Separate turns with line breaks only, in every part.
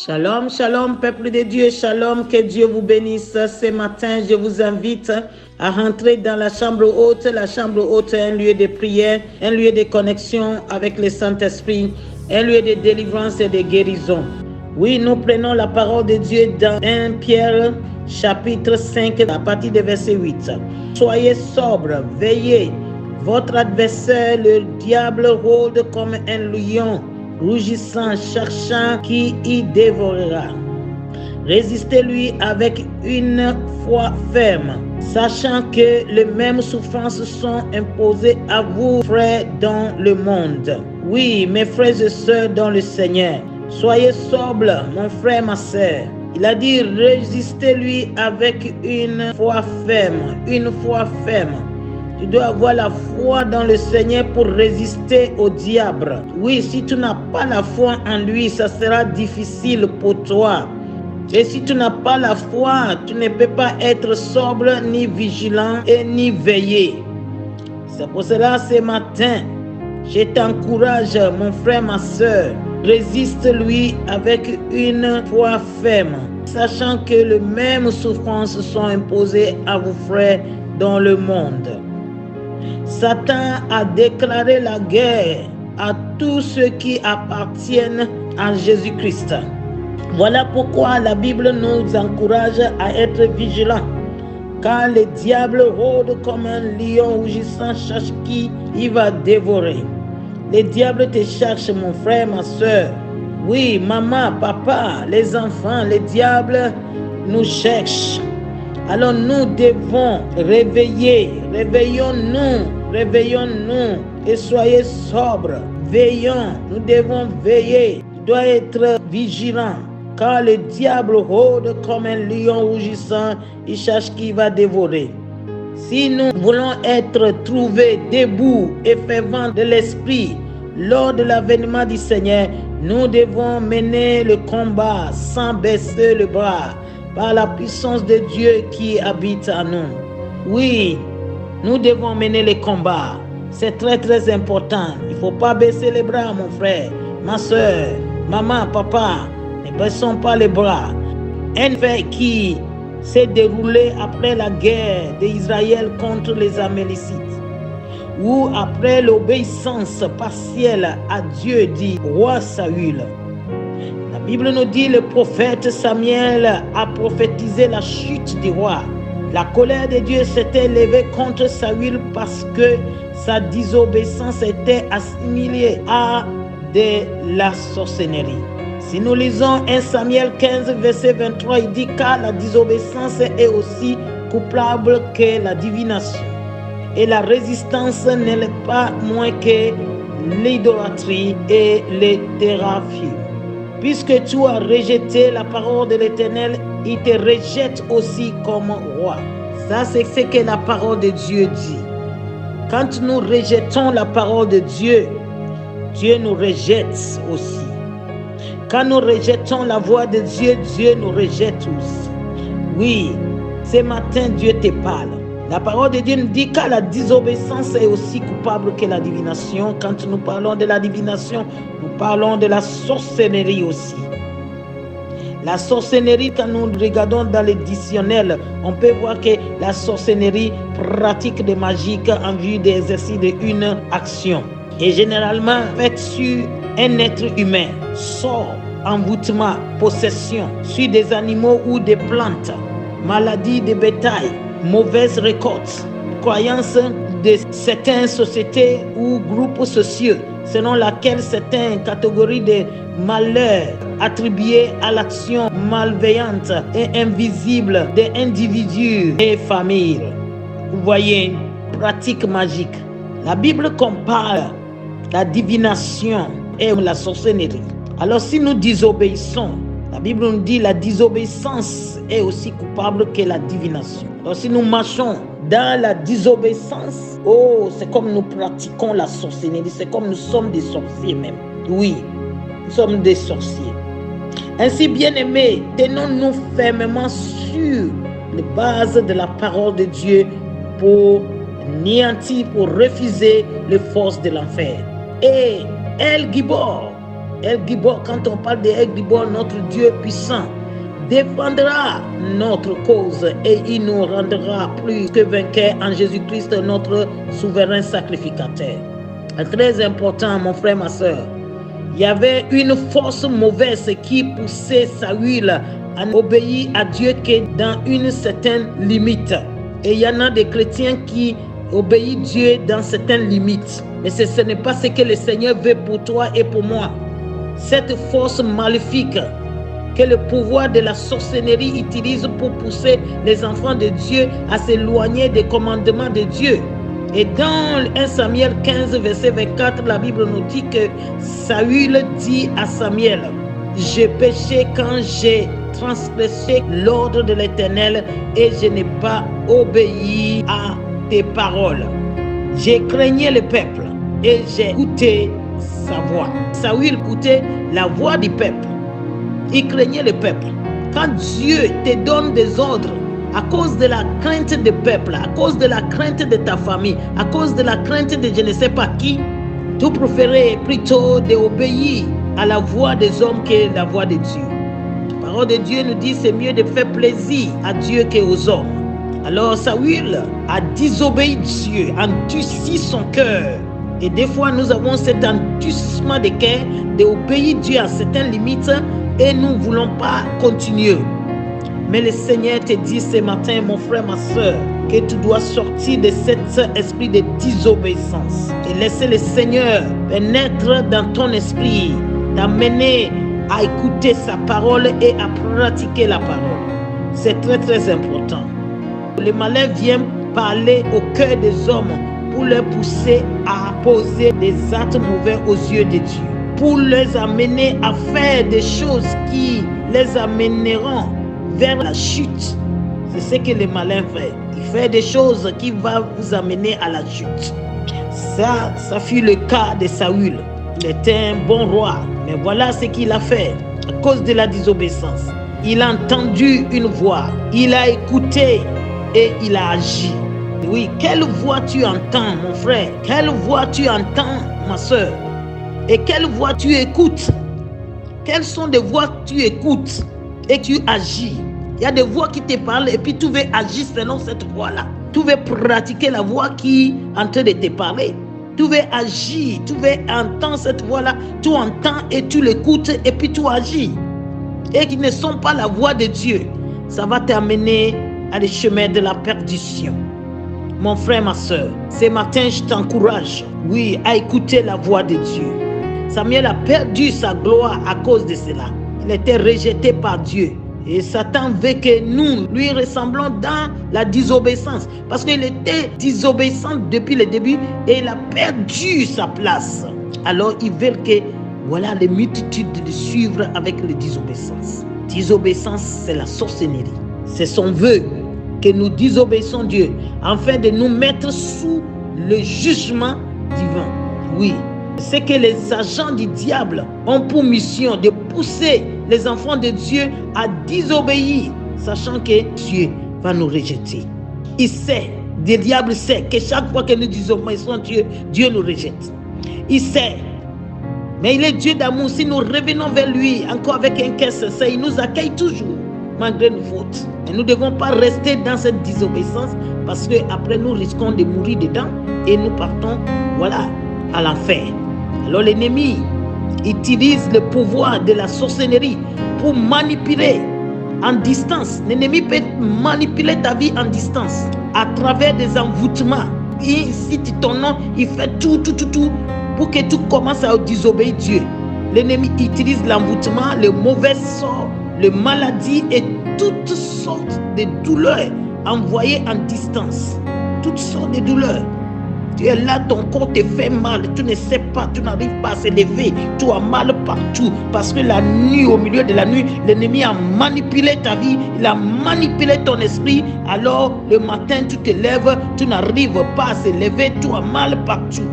Shalom, shalom, peuple de Dieu, shalom, que Dieu vous bénisse. Ce matin, je vous invite à rentrer dans la chambre haute. La chambre haute est un lieu de prière, un lieu de connexion avec le Saint-Esprit, un lieu de délivrance et de guérison. Oui, nous prenons la parole de Dieu dans 1 Pierre, chapitre 5, à partir du verset 8. Soyez sobres, veillez. Votre adversaire, le diable, rôde comme un lion, rougissant, cherchant qui y dévorera. Résistez-lui avec une foi ferme, sachant que les mêmes souffrances sont imposées à vous, frères, dans le monde. Oui, mes frères et sœurs dans le Seigneur, soyez sobres, mon frère, ma sœur. Il a dit, résistez-lui avec une foi ferme, une foi ferme. Tu dois avoir la foi dans le Seigneur pour résister au diable. Oui, si tu n'as pas la foi en lui, ça sera difficile pour toi. Et si tu n'as pas la foi, tu ne peux pas être sobre, ni vigilant et ni veillé. C'est pour cela, ce matin, je t'encourage, mon frère, ma soeur, résiste-lui avec une foi ferme, sachant que les mêmes souffrances sont imposées à vos frères dans le monde. Satan a déclaré la guerre à tous ceux qui appartiennent à Jésus-Christ. Voilà pourquoi la Bible nous encourage à être vigilants. Car le diable rôde comme un lion rougissant, cherche qui il va dévorer. Le diable te cherche, mon frère, ma soeur. Oui, maman, papa, les enfants, le diable nous cherche. Alors nous devons réveillons-nous et soyez sobres, veillons, nous devons veiller, tu dois être vigilant, car le diable rôde comme un lion rougissant, il cherche qui va dévorer. Si nous voulons être trouvés debout et fervents de l'esprit lors de l'avènement du Seigneur, nous devons mener le combat sans baisser le bras, par la puissance de Dieu qui habite en nous. Oui, nous devons mener les combats. C'est très très important. Il ne faut pas baisser les bras, mon frère, ma soeur, maman, papa. Ne baissons pas les bras. Un fait qui s'est déroulé après la guerre d'Israël contre les Amélécites, ou après l'obéissance partielle à Dieu dit roi Saül. La Bible nous dit le prophète Samuel a prophétisé la chute du roi. La colère de Dieu s'était levée contre Saül parce que sa désobéissance était assimilée à de la sorcellerie. Si nous lisons 1 Samuel 15, verset 23, il dit car la désobéissance est aussi coupable que la divination. Et la résistance n'est pas moins que l'idolâtrie et les thérapies. Puisque tu as rejeté la parole de l'Éternel, il te rejette aussi comme roi. Ça, c'est ce que la parole de Dieu dit. Quand nous rejetons la parole de Dieu, Dieu nous rejette aussi. Quand nous rejetons la voix de Dieu, Dieu nous rejette aussi. Oui, ce matin, Dieu te parle. La parole de Dieu nous dit que la désobéissance est aussi coupable que la divination. Quand nous parlons de la divination, nous parlons de la sorcellerie aussi. La sorcellerie, quand nous regardons dans les dictionnaires, on peut voir que la sorcellerie pratique de magie en vue d'exercice d'une action. Et généralement faite sur un être humain, sort, envoûtement, possession, sur des animaux ou des plantes, maladie de bétail, mauvaise récolte, croyance de certaines sociétés ou groupes sociaux, selon laquelle certaines catégories de malheurs attribués à l'action malveillante et invisible des individus et familles. Vous voyez, pratique magique. La Bible compare la divination et la sorcellerie. Alors si nous désobéissons, la Bible nous dit que la désobéissance est aussi coupable que la divination. Alors si nous marchons dans la désobéissance, c'est comme nous pratiquons la sorcellerie, c'est comme nous sommes des sorciers même. Oui, nous sommes des sorciers. Ainsi, bien-aimés, tenons-nous fermement sur les bases de la parole de Dieu pour anéantir, pour refuser les forces de l'enfer. Et El Gibor, El Gibor, quand on parle de El Gibor, notre Dieu puissant, défendra notre cause et il nous rendra plus que vainqueurs en Jésus-Christ, notre souverain sacrificateur. Très important, mon frère, ma soeur. Il y avait une force mauvaise qui poussait Saül à obéir à Dieu que dans une certaine limite. Et il y en a des chrétiens qui obéissent Dieu dans certaines limites. Mais ce n'est pas ce que le Seigneur veut pour toi et pour moi. Cette force maléfique que le pouvoir de la sorcellerie utilise pour pousser les enfants de Dieu à s'éloigner des commandements de Dieu. Et dans 1 Samuel 15, verset 24, la Bible nous dit que Saül dit à Samuel, « J'ai péché quand j'ai transgressé l'ordre de l'Éternel et je n'ai pas obéi à tes paroles. J'ai craigné le peuple et j'ai écouté sa voix. » Saül écoutait la voix du peuple. Il craignait le peuple. Quand Dieu te donne des ordres, à cause de la crainte du peuple, à cause de la crainte de ta famille, à cause de la crainte de je ne sais pas qui, tu préférais plutôt d'obéir à la voix des hommes que la voix de Dieu. La parole de Dieu nous dit que c'est mieux de faire plaisir à Dieu qu'aux hommes. Alors Saül a désobéi Dieu, endurci son cœur. Et des fois, nous avons cet endurcissement de cœur d'obéir Dieu à certaines limites et nous ne voulons pas continuer. Mais le Seigneur te dit ce matin, mon frère, ma soeur, que tu dois sortir de cet esprit de désobéissance et laisser le Seigneur pénétrer dans ton esprit, t'amener à écouter sa parole et à pratiquer la parole. C'est très très important. Le malin vient parler au cœur des hommes pour les pousser à poser des actes mauvais aux yeux de Dieu, pour les amener à faire des choses qui les amèneront vers la chute. C'est ce que le malin fait. Il fait des choses qui vont vous amener à la chute. Ça fut le cas de Saül. Il était un bon roi, mais voilà ce qu'il a fait à cause de la désobéissance. Il a entendu une voix, il a écouté et il a agi. Oui, quelle voix tu entends, mon frère? Quelle voix tu entends, ma soeur? Et quelle voix tu écoutes? Quelles sont les voix que tu écoutes et tu agis? Il y a des voix qui te parlent et puis tu veux agir selon cette voix-là. Tu veux pratiquer la voix qui est en train de te parler. Tu veux agir, tu veux entendre cette voix-là. Tu entends et tu l'écoutes et puis tu agis. Et qui ne sont pas la voix de Dieu. Ça va t'amener à des chemins de la perdition. Mon frère, ma soeur, ce matin, je t'encourage, oui, à écouter la voix de Dieu. Samuel a perdu sa gloire à cause de cela. Il était rejeté par Dieu. Et Satan veut que nous lui ressemblons dans la désobéissance. Parce qu'il était désobéissant depuis le début et il a perdu sa place. Alors ils veulent que, voilà, les multitudes le suivent avec la désobéissance. Désobéissance, c'est la sorcellerie. C'est son vœu que nous désobéissons Dieu afin de nous mettre sous le jugement divin. Oui. C'est que les agents du diable ont pour mission de pousser les enfants de Dieu à désobéir, sachant que Dieu va nous rejeter. Il sait, le diable sait que chaque fois que nous désobéissons Dieu, Dieu nous rejette. Il sait, mais il est Dieu d'amour. Si nous revenons vers lui, encore avec un cœur sincère, il nous accueille toujours, malgré nos fautes. Et nous ne devons pas rester dans cette désobéissance, parce qu'après nous risquons de mourir dedans et nous partons, voilà, à l'enfer. Alors l'ennemi utilise le pouvoir de la sorcellerie pour manipuler en distance. L'ennemi peut manipuler ta vie en distance à travers des envoûtements. Il cite ton nom, il fait tout pour que tu commences à désobéir Dieu. L'ennemi utilise l'envoûtement, le mauvais sort, les maladies et toutes sortes de douleurs envoyées en distance. Toutes sortes de douleurs. Tu es là, ton corps te fait mal, tu ne sais pas, tu n'arrives pas à se lever, tu as mal partout, parce que la nuit, au milieu de la nuit, l'ennemi a manipulé ta vie, il a manipulé ton esprit, alors le matin tu te lèves, tu n'arrives pas à se lever, tu as mal partout,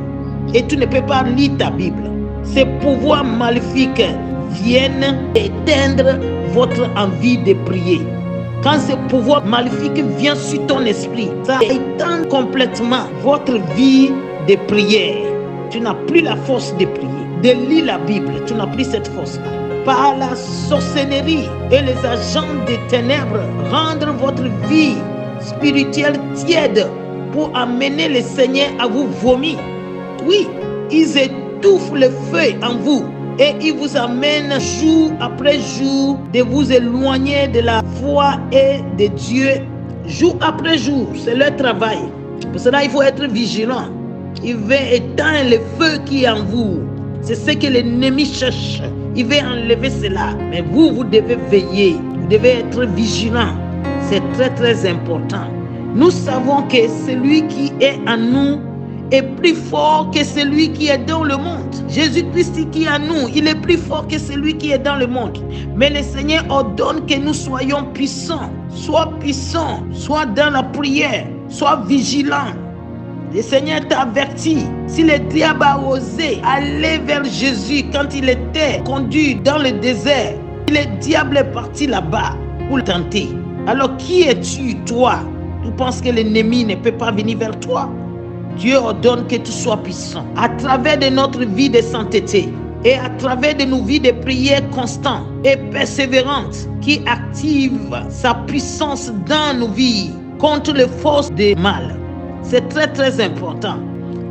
et tu ne peux pas lire ta Bible. Ces pouvoirs maléfiques viennent éteindre votre envie de prier. Quand ce pouvoir maléfique vient sur ton esprit, ça éteint complètement votre vie de prière. Tu n'as plus la force de prier. de lire la Bible, tu n'as plus cette force-là. Par la sorcellerie et les agents des ténèbres, rendre votre vie spirituelle tiède pour amener le Seigneur à vous vomir. Oui, ils étouffent le feu en vous et ils vous amènent jour après jour de vous éloigner de la foi et de Dieu. Jour après jour, c'est leur travail. Pour cela, il faut être vigilant. Il veut éteindre le feu qui est en vous. C'est ce que l'ennemi cherche. Il veut enlever cela. Mais vous, vous devez veiller. Vous devez être vigilant. C'est très très important. Nous savons que celui qui est en nous est plus fort que celui qui est dans le monde. Jésus-Christ qui est en nous, il est plus fort que celui qui est dans le monde. Mais le Seigneur ordonne que nous soyons puissants. Sois puissant, sois dans la prière, sois vigilant. Le Seigneur t'a averti. Si le diable a osé aller vers Jésus quand il était conduit dans le désert, le diable est parti là-bas pour le tenter. Alors qui es-tu, toi? Tu penses que l'ennemi ne peut pas venir vers toi? Dieu ordonne que tu sois puissant. À travers de notre vie de sainteté et à travers de nos vies de prière constantes et persévérantes qui activent sa puissance dans nos vies contre les forces du mal. C'est très très important.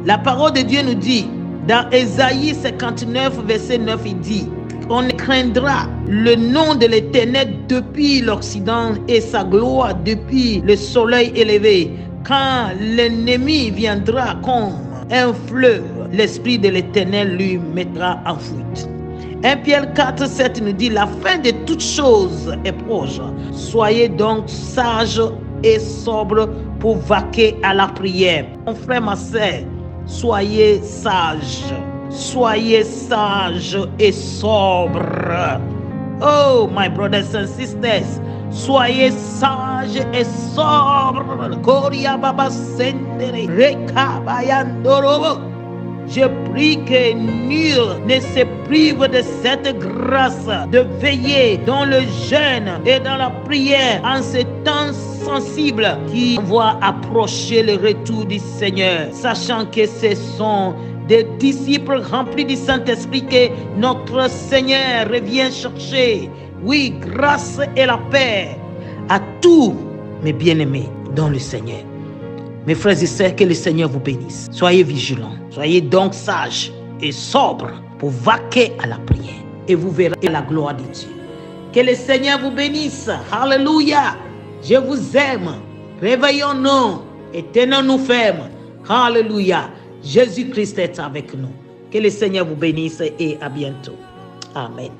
La parole de Dieu nous dit, dans Ésaïe 59, verset 9, il dit, on craindra le nom de l'Éternel depuis l'Occident et sa gloire depuis le soleil élevé. Quand l'ennemi viendra comme un fleuve, l'Esprit de l'Éternel lui mettra en fuite. 1 Pierre 4, 7 nous dit, la fin de toutes choses est proche. Soyez donc sages et sobres pour vaquer à la prière. Mon frère, ma sœur, soyez sages. Soyez sages et sobres. Oh, my brothers and sisters, soyez sages et sobres. Je prie que nul ne se prive de cette grâce de veiller dans le jeûne et dans la prière en ce temps sensible qui voit approcher le retour du Seigneur, sachant que ce sont des disciples remplis du Saint-Esprit que notre Seigneur revient chercher. Oui, grâce et la paix à tous mes bien-aimés dans le Seigneur. Mes frères et sœurs, que le Seigneur vous bénisse. Soyez vigilants. Soyez donc sages et sobres pour vaquer à la prière. Et vous verrez la gloire de Dieu. Que le Seigneur vous bénisse. Alléluia. Je vous aime. Réveillons-nous et tenons-nous fermes. Alléluia. Jésus-Christ est avec nous. Que le Seigneur vous bénisse et à bientôt. Amen.